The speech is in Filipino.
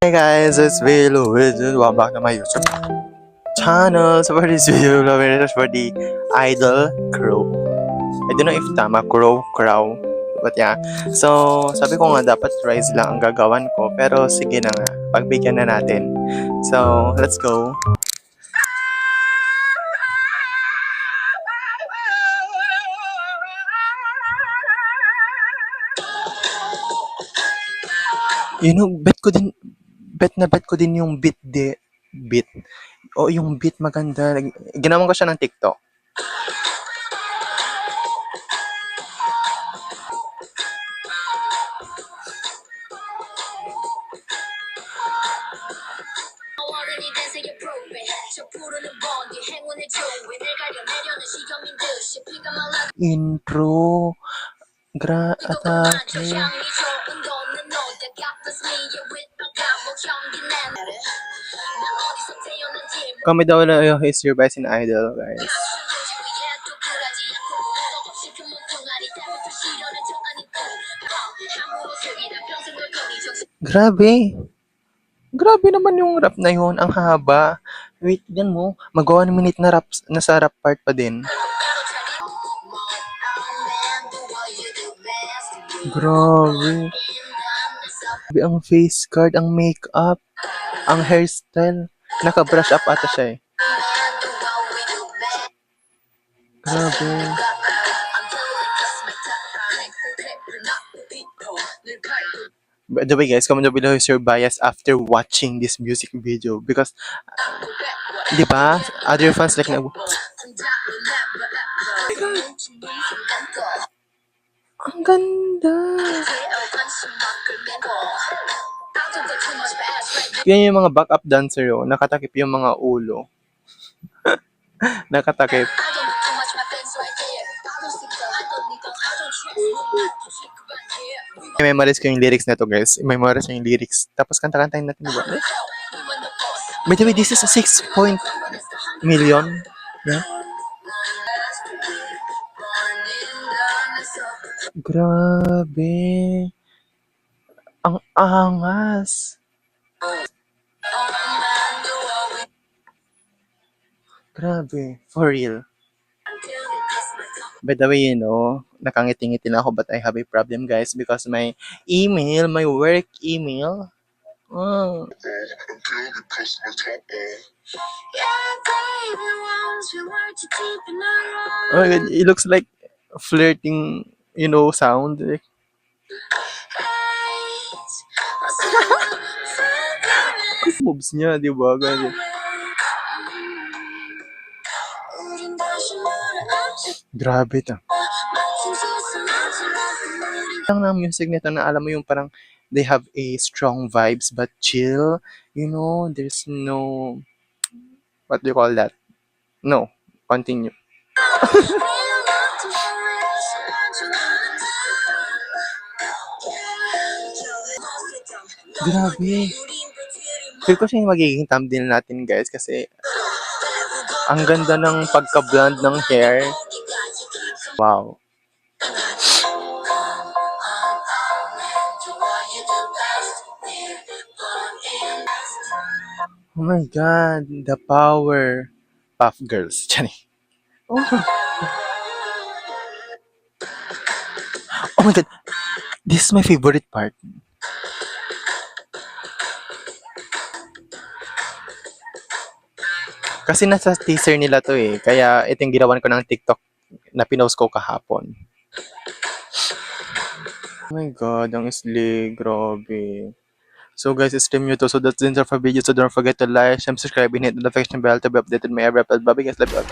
Hey guys, it's Velo with welcome back to my YouTube channel. So for this video, we're for the Idol Crow. I don't know if tama, crow. But yeah. So, sabi ko nga dapat rice lang ang gagawan ko. Pero sige na nga, pagbigyan na natin. So, let's go. You know, bet ko din yung beat. O yung beat maganda. Ginawan ko siya ng TikTok. Intro. Atake. Kami daw na is your best in Idol, guys. Grabe naman yung rap na yun. Ang haba. Wait, yan mo. Mag 1 minute na rap, nasa rap part pa din. Grabe. Ang face card, ang makeup, ang hairstyle. Naka-brush up ata siya eh. Grabe. By the way guys, comment below is your bias after watching this music video because di ba? Other fans like ang ganda. Yan yung mga backup dancer oh, nakatakip yung mga ulo. Nakatakip. I-memorize ko yung lyrics na to guys. I-memorize ko yung lyrics. Tapos kanta-kantahin natin. Diba? By the way, this is a 6 million. Yeah? Grabe. Ang angas. Grabe. For real. By the way, you know, nakangiti-ngiti na ako but I have a problem guys because my work email, oh my God, it looks like flirting, you know, sound. Moves niya, di ba? Ganyan. Grabe ta. Ang ng music nito na alam mo yung parang they have a strong vibes but chill. You know, there's no, what do you call that? No, continue. Grabe. Feel ko siya yung magiging thumbnail natin guys kasi ang ganda ng pagka-blonde ng hair. Wow. Oh my God, the power Puff Girls. Oh. Oh my God, this is my favorite part. Kasi nasa teaser nila to eh. Kaya ito yung ginawan ko ng TikTok na pinost ko kahapon. Oh my God, ang isli. Grabe. So guys, stream nyo to. So that's the end of our video. So don't forget to like, share, subscribe, and hit the notification bell to be updated my every upload. Bye guys, love you all.